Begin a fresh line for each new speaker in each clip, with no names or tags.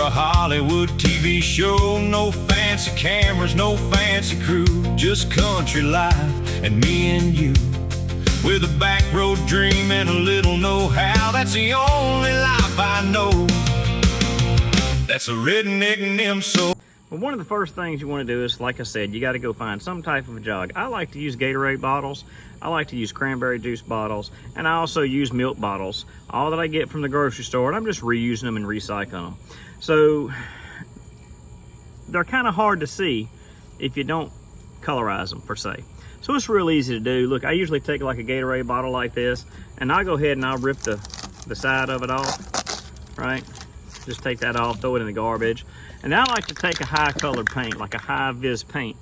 a Hollywood TV show. No fancy cameras, no fancy crew, just country life and me and you. With a back road dream and a little know-how, that's the only life I know. That's a redneck NMSO.
Well, one of the first things you want to do is, like I said, you got to go find some type of a jug. I like to use Gatorade bottles. I like to use cranberry juice bottles, and I also use milk bottles. All that I get from the grocery store, and I'm just reusing them and recycling them. So they're kind of hard to see if you don't colorize them per se. So it's real easy to do. Look, I usually take like a Gatorade bottle like this, and I'll go ahead and I'll rip the side of it off, right? Just take that off, throw it in the garbage. And I like to take a high colored paint, like a high vis paint.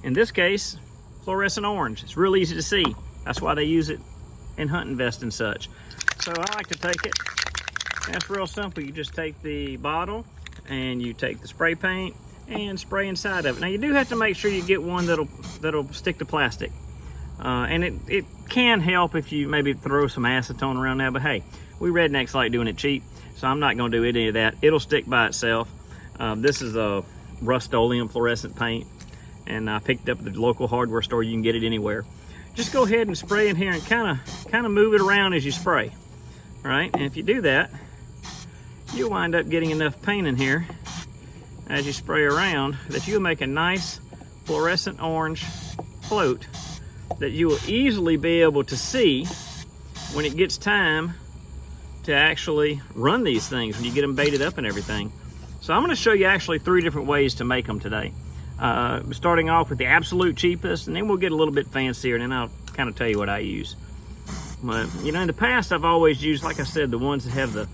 In this case, fluorescent orange. It's real easy to see. That's why they use it in hunting vests and such. So I like to take it. That's real simple. You just take the bottle and you take the spray paint and spray inside of it. Now you do have to make sure you get one that'll stick to plastic. And it can help if you maybe throw some acetone around there, but hey, we rednecks like doing it cheap, so I'm not gonna do any of that. It'll stick by itself. This is a Rust-Oleum fluorescent paint, and I picked up at the local hardware store. You can get it anywhere. Just go ahead and spray in here and kind of move it around as you spray, right? And if you do that, you'll wind up getting enough paint in here as you spray around that you'll make a nice fluorescent orange float that you will easily be able to see when it gets time to actually run these things, when you get them baited up and everything. So I'm going to show you actually 3 different ways to make them today. Starting off with the absolute cheapest, and then we'll get a little bit fancier, and then I'll kind of tell you what I use. But, you know, in the past I've always used, like I said, the ones that have the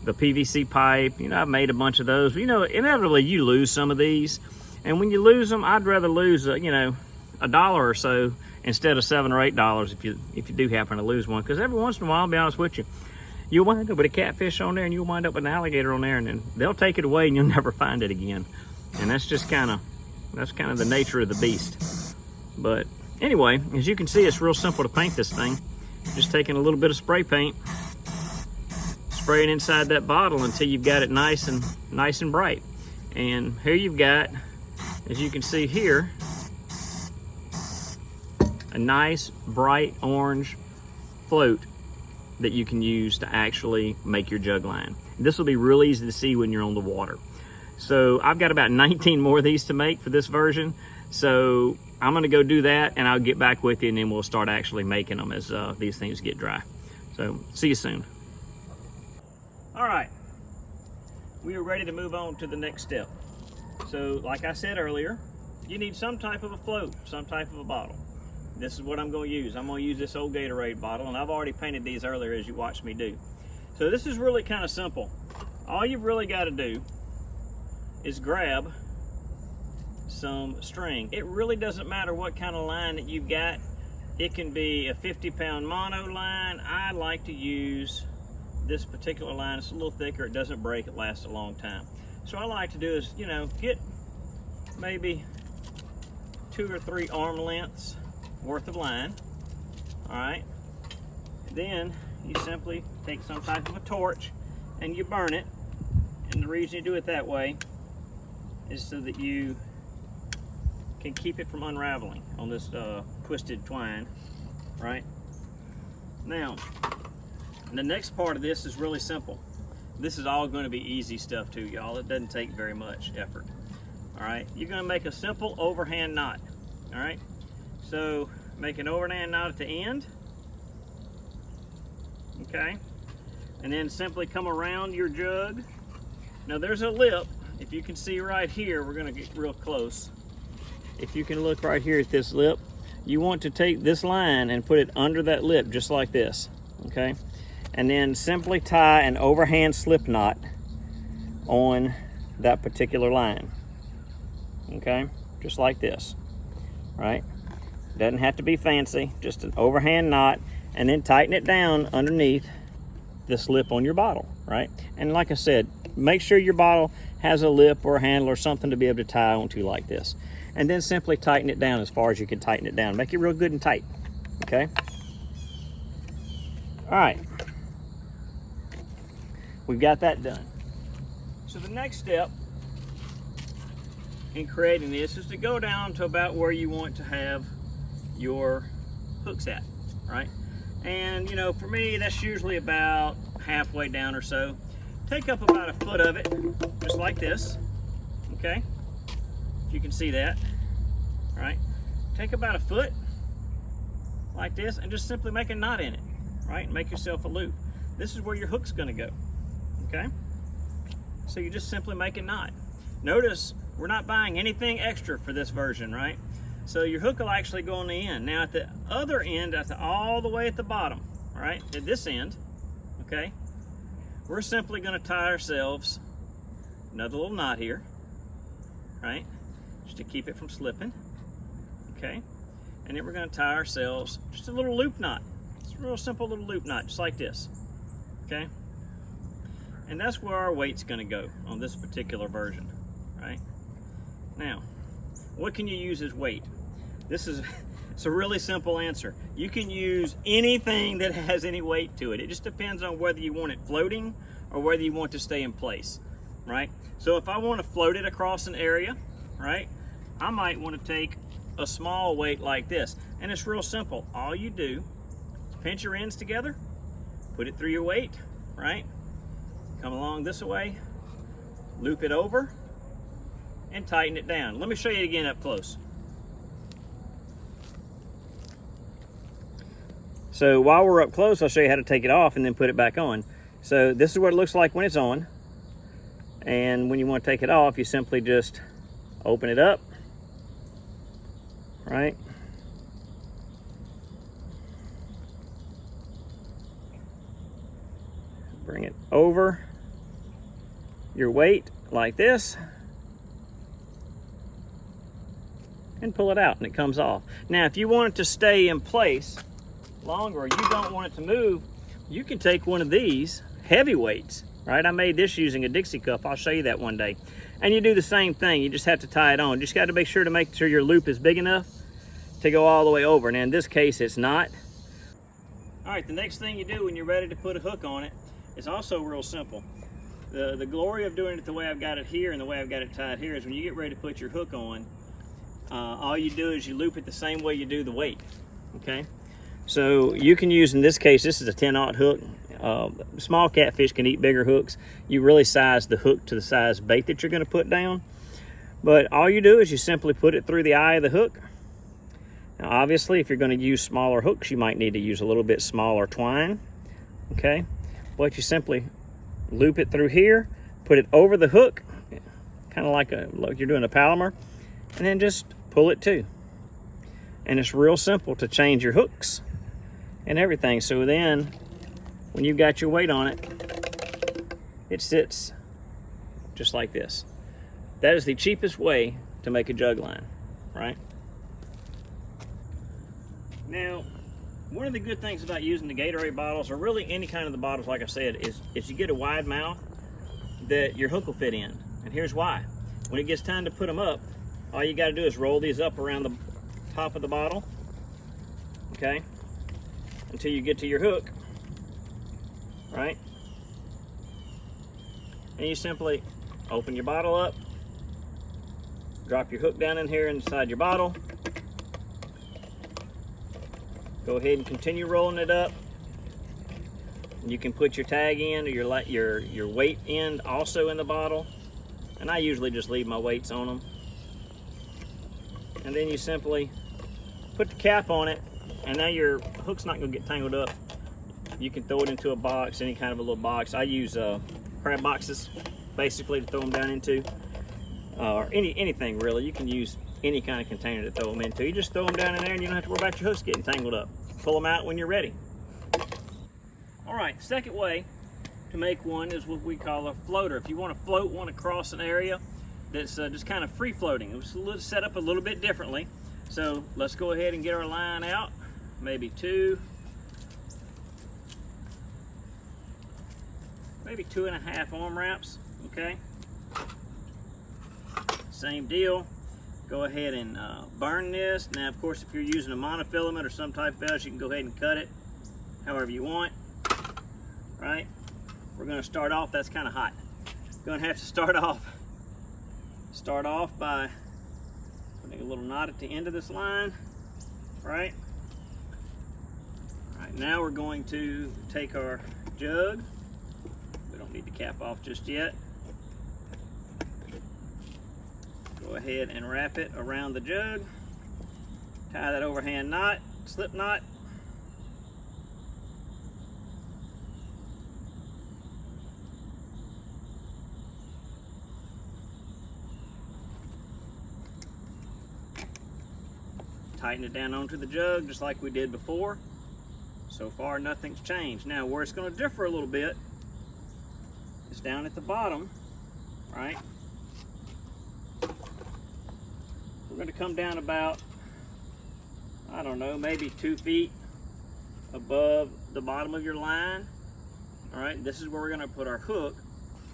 PVC pipe. You know, I've made a bunch of those. But, you know, inevitably you lose some of these. And when you lose them, I'd rather lose, you know, $1 or so instead of $7 or $8 if you do happen to lose one. Because every once in a while, I'll be honest with you, you'll wind up with a catfish on there and you'll wind up with an alligator on there, and then they'll take it away and you'll never find it again. And that's just kind of the nature of the beast. But anyway, as you can see, it's real simple to paint this thing. Just taking a little bit of spray paint, spray it inside that bottle until you've got it nice and bright. And here you've got, as you can see here, a nice bright orange float that you can use to actually make your jug line. This will be real easy to see when you're on the water. So I've got about 19 more of these to make for this version. So I'm gonna go do that, and I'll get back with you, and then we'll start actually making them as these things get dry. So see you soon. All right, we are ready to move on to the next step. So like I said earlier, you need some type of a float, some type of a bottle. This is what I'm going to use. I'm going to use this old Gatorade bottle, and I've already painted these earlier as you watched me do. So this is really kind of simple. All you've really got to do is grab some string. It really doesn't matter what kind of line that you've got. It can be a 50-pound mono line. I like to use this particular line. It's a little thicker, it doesn't break, it lasts a long time. So what I like to do is, you know, get maybe 2 or 3 arm lengths worth of line. All right, then you simply take some type of a torch and you burn it. And the reason you do it that way is so that you can keep it from unraveling on this twisted twine. Right now, the next part of this is really simple. This is all going to be easy stuff too, y'all. It doesn't take very much effort. All right, you're going to make a simple overhand knot. All right, so make an overhand knot at the end, okay, and then simply come around your jug. Now there's a lip. If you can see right here, we're going to get real close. If you can look right here at this lip, you want to take this line and put it under that lip just like this, okay, and then simply tie an overhand slip knot on that particular line, okay, just like this, right? Doesn't have to be fancy, just an overhand knot, and then tighten it down underneath this lip on your bottle, right? And like I said, make sure your bottle has a lip or a handle or something to be able to tie onto like this. And then simply tighten it down as far as you can tighten it down. Make it real good and tight, okay? All right, we've got that done. So the next step in creating this is to go down to about where you want to have your hooks at, right? And you know, for me, that's usually about halfway down or so. Take up about a foot of it, just like this, okay? If you can see that, all right? Take about a foot, like this, and just simply make a knot in it, right? Make yourself a loop. This is where your hook's gonna go, okay? So you just simply make a knot. Notice we're not buying anything extra for this version, right? So your hook will actually go on the end. Now at the other end, all the way at the bottom, right? At this end, okay? We're simply gonna tie ourselves another little knot here, right? Just to keep it from slipping, okay? And then we're gonna tie ourselves just a little loop knot. It's a real simple little loop knot, just like this, okay? And that's where our weight's gonna go on this particular version, right? Now, what can you use as weight? It's a really simple answer. You can use anything that has any weight to it. It just depends on whether you want it floating or whether you want to stay in place, right? So if I want to float it across an area, right, I might want to take a small weight like this. And it's real simple. All you do is pinch your ends together, put it through your weight, right? Come along this way, loop it over, and tighten it down. Let me show you again up close. So while we're up close, I'll show you how to take it off and then put it back on. So this is what it looks like when it's on. And when you want to take it off, you simply just open it up, right? Bring it over your weight like this and pull it out and it comes off. Now if you want it to stay in place longer or you don't want it to move, you can take one of these heavy weights, right? I made this using a Dixie cup. I'll show you that one day. And you do the same thing. You just have to tie it on. Just got to make sure your loop is big enough to go all the way over. And in this case, it's not. All right, the next thing you do when you're ready to put a hook on it is also real simple. The glory of doing it the way I've got it here and the way I've got it tied here is when you get ready to put your hook on, all you do is you loop it the same way you do the weight, okay? So you can use, in this case, this is a 10/0 hook. Small catfish can eat bigger hooks. You really size the hook to the size bait that you're going to put down. But all you do is you simply put it through the eye of the hook. Now obviously, if you're going to use smaller hooks, you might need to use a little bit smaller twine, okay? But you simply loop it through here, put it over the hook, kind of like you're doing a Palomar, and then just pull it too. And it's real simple to change your hooks and everything. So then when you've got your weight on it, it sits just like this. That is the cheapest way to make a jug line, right? Now, one of the good things about using the Gatorade bottles, or really any kind of the bottles, like I said, is you get a wide mouth that your hook will fit in. And here's why. When it gets time to put them up, all you got to do is roll these up around the top of the bottle, okay, until you get to your hook, right? And you simply open your bottle up, drop your hook down in here inside your bottle, go ahead and continue rolling it up. You can put your tag in or your weight end also in the bottle, and I usually just leave my weights on them. And then you simply put the cap on it, and now your hook's not going to get tangled up. You can throw it into a box, any kind of a little box. I use crab boxes basically to throw them down into, or anything really. You can use any kind of container to throw them into. You just throw them down in there and you don't have to worry about your hooks getting tangled up. Pull them out when you're ready. All right, second way to make one is what we call a floater. If you want to float one across an area that's just kind of free floating, it's set up a little bit differently. So let's go ahead and get our line out, maybe two, maybe 2.5 arm wraps, okay? Same deal. Go ahead and burn this. Now, of course, if you're using a monofilament or some type of vellus, you can go ahead and cut it however you want, right? We're gonna start off, that's kind of hot. Going to have to start off by putting a little knot at the end of this line, right? All right, now we're going to take our jug. We don't need the cap off just yet. Go ahead and wrap it around the jug. Tie that overhand knot, slip knot. Tighten it down onto the jug just like we did before. So far nothing's changed. Now where it's going to differ a little bit is down at the bottom, right? We're going to come down about, I don't know, maybe 2 feet above the bottom of your line. All right, this is where we're going to put our hook.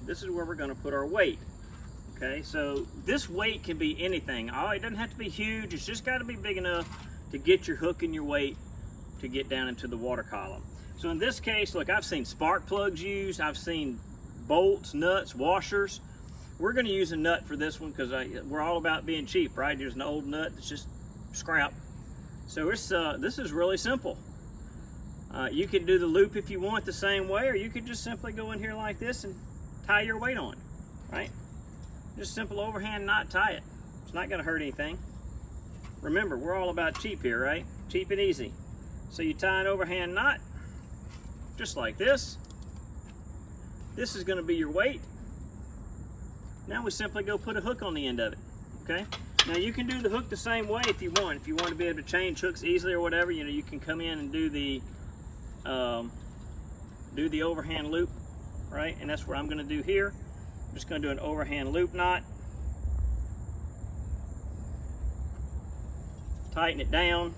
This is where we're going to put our weight. Okay, so this weight can be anything. Oh, it doesn't have to be huge. It's just got to be big enough to get your hook and your weight to get down into the water column. So in this case, look, I've seen spark plugs used. I've seen bolts, nuts, washers. We're going to use a nut for this one because we're all about being cheap, right? There's an old nut that's just scrap. So it's, this is really simple. You can do the loop if you want the same way, or you could just simply go in here like this and tie your weight on, right? Just simple overhand knot, tie it. It's not going to hurt anything. Remember, we're all about cheap here, right? Cheap and easy. So you tie an overhand knot, just like this. This is going to be your weight. Now we simply go put a hook on the end of it, okay? Now you can do the hook the same way if you want. If you want to be able to change hooks easily or whatever, you know, you can come in and do the overhand loop, right? And that's what I'm going to do here. I'm just going to do an overhand loop knot. Tighten it down.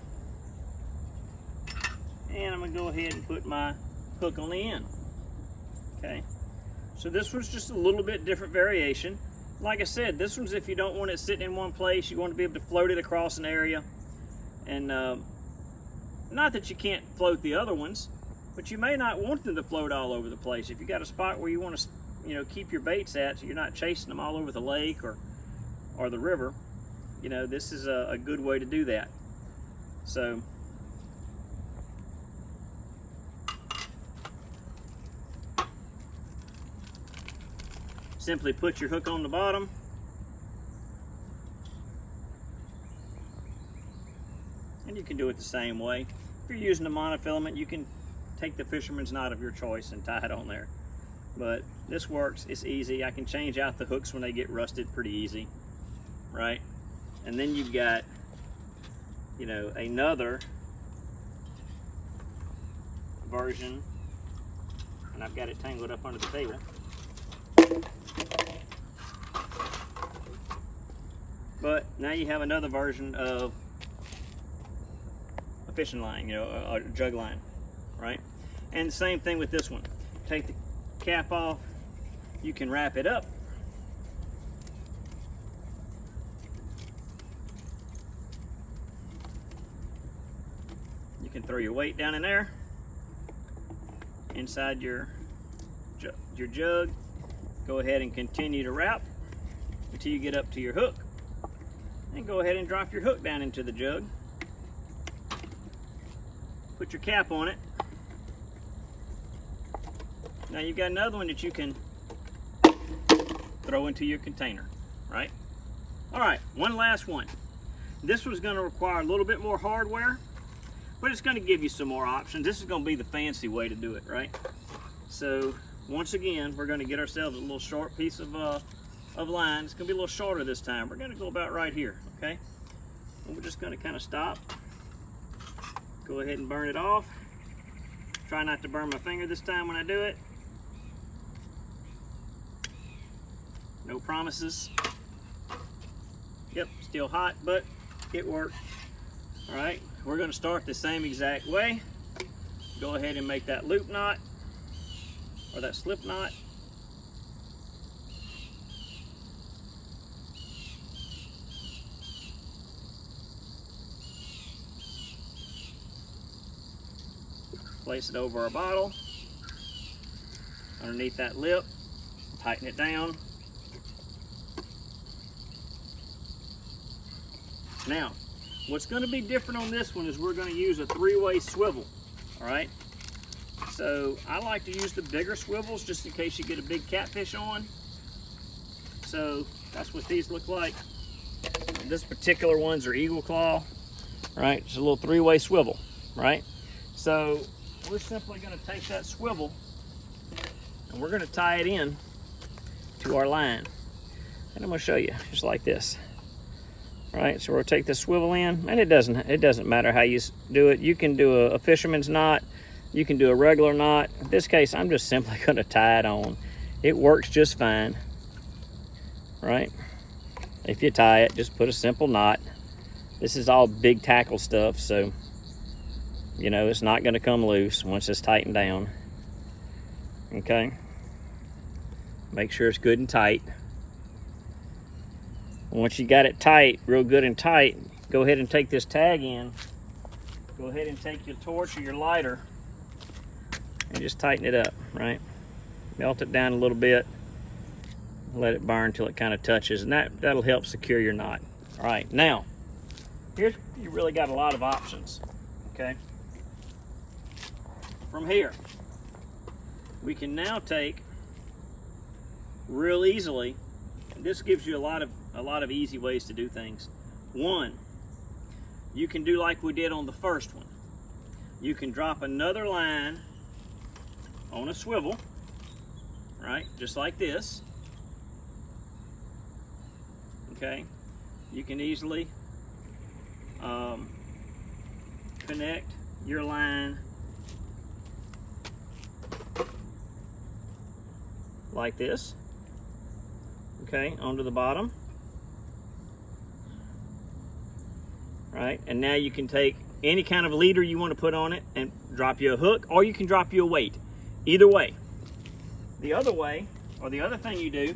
And I'm going to go ahead and put my hook on the end. Okay. So this one's just a little bit different variation. Like I said, this one's if you don't want it sitting in one place, you want to be able to float it across an area. And not that you can't float the other ones, but you may not want them to float all over the place. If you got a spot where you want to, you know, keep your baits at, so you're not chasing them all over the lake or the river, you know, this is a good way to do that. So simply put your hook on the bottom. And you can do it the same way. If you're using a monofilament, you can take the fisherman's knot of your choice and tie it on there. But this works, it's easy. I can change out the hooks when they get rusted pretty easy, right? And then you've got, you know, another version, and I've got it tangled up under the table. But now you have another version of a fishing line, you know, a jug line, right? And the same thing with this one. Take the cap off, you can wrap it up. You can throw your weight down in there, inside your jug. Go ahead and continue to wrap until you get up to your hook. And go ahead and drop your hook down into the jug. Put your cap on it. Now you've got another one that you can throw into your container, right? All right, one last one. This one's going to require a little bit more hardware, but it's going to give you some more options. This is going to be the fancy way to do it, right? So once again, we're going to get ourselves a little short piece of line. It's going to be a little shorter this time. We're going to go about right here, okay? And we're just going to kind of stop. Go ahead and burn it off. Try not to burn my finger this time when I do it. No promises. Yep, still hot, but it worked. All right, we're going to start the same exact way. Go ahead and make that loop knot or that slip knot. Place it over our bottle underneath that lip. Tighten it down. Now, what's going to be different on this one is we're going to use a 3-way swivel, all right? So I like to use the bigger swivels just in case you get a big catfish on. So that's what these look like. This particular ones are Eagle Claw, right? It's a little 3-way swivel, right? So we're simply going to take that swivel and we're going to tie it in to our line. And I'm going to show you just like this. Right, so we'll take the swivel in, and it doesn't matter how you do it. You can do a fisherman's knot, you can do a regular knot. In this case, I'm just simply going to tie it on. It works just fine. Right? If you tie it, just put a simple knot. This is all big tackle stuff, so you know it's not going to come loose once it's tightened down. Okay? Make sure it's good and tight. Once you got it tight, real good and tight, go ahead and take this tag in. Go ahead and take your torch or your lighter and just tighten it up, right? Melt it down a little bit. Let it burn until it kind of touches, and that'll help secure your knot. All right, now, here's you really got a lot of options, okay? From here, we can now take real easily, and this gives you a lot of easy ways to do things. One, you can do like we did on the first one. You can drop another line on a swivel, right? Just like this. Okay. You can easily connect your line like this, okay, onto the bottom. Right, and now you can take any kind of leader you want to put on it and drop you a hook, or you can drop you a weight. Either way. The other way, or the other thing you do,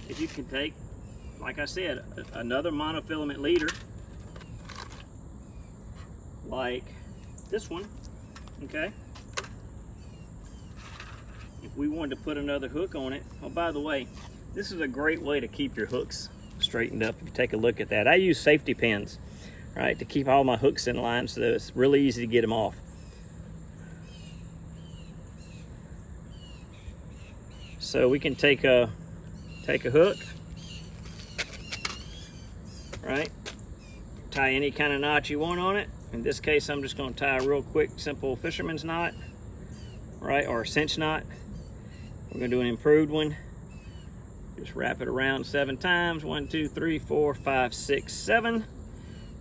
is you can take, like I said, another monofilament leader, like this one, okay? If we wanted to put another hook on it, oh, by the way, this is a great way to keep your hooks straightened up. If you take a look at that, I use safety pins, right, to keep all my hooks in line, so that it's really easy to get them off. So we can take a hook, right, tie any kind of knot you want on it. In this case, I'm just going to tie a real quick, simple fisherman's knot, right, or a cinch knot. We're going to do an improved one. Just wrap it around 7 times. 1, 2, 3, 4, 5, 6, 7.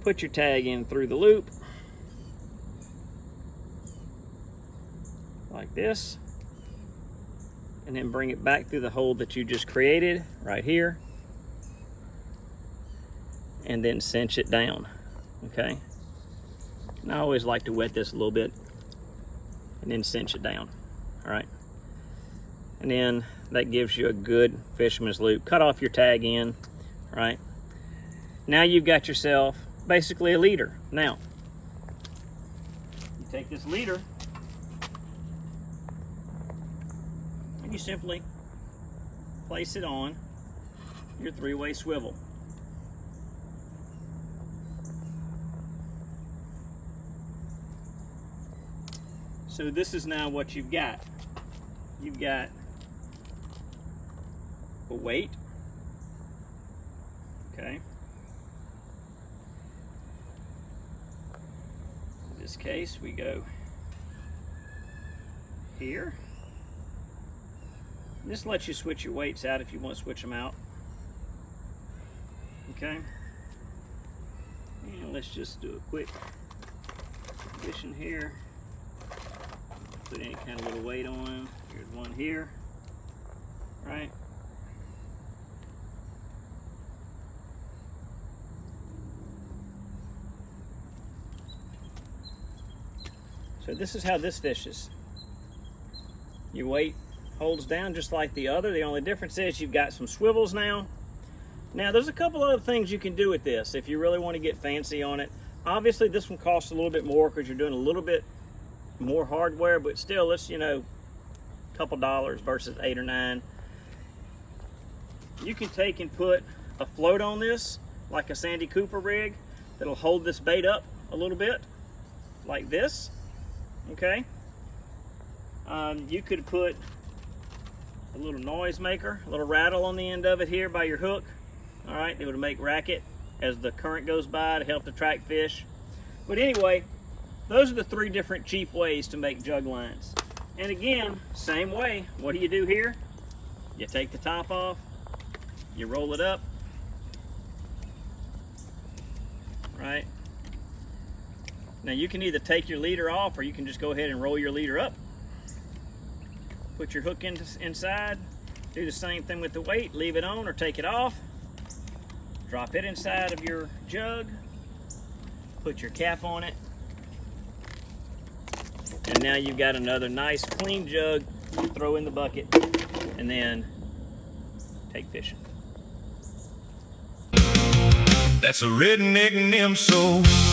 Put your tag in through the loop, like this, and then bring it back through the hole that you just created right here, and then cinch it down, okay? And I always like to wet this a little bit and then cinch it down, all right? And then that gives you a good fisherman's loop. Cut off your tag end, right? Now you've got yourself basically a leader. Now, you take this leader and you simply place it on your 3-way swivel. So this is now what you've got. You've got a weight, okay? In this case, we go here. This lets you switch your weights out if you want to switch them out, okay? And let's just do a quick addition here. Put any kind of little weight on. Here's one here, right? So this is how this fishes. Your weight holds down just like the other. The only difference is you've got some swivels now. Now there's a couple other things you can do with this if you really want to get fancy on it. Obviously this one costs a little bit more because you're doing a little bit more hardware, but still, it's, you know, a couple dollars versus $8 or $9. you can take and put a float on this, like a Sandy Cooper rig, that'll hold this bait up a little bit, like this, okay? You could put a little noise maker, a little rattle on the end of it here by your hook. All right, it would make racket as the current goes by to help attract fish. But anyway, those are the 3 different cheap ways to make jug lines. And again, same way. What do you do here? You take the top off, you roll it up, right? Now you can either take your leader off or you can just go ahead and roll your leader up. Put your hook inside, do the same thing with the weight, leave it on or take it off, drop it inside of your jug, put your cap on it, and now you've got another nice clean jug, throw in the bucket, and then take fishing.
That's a redneck NMSO.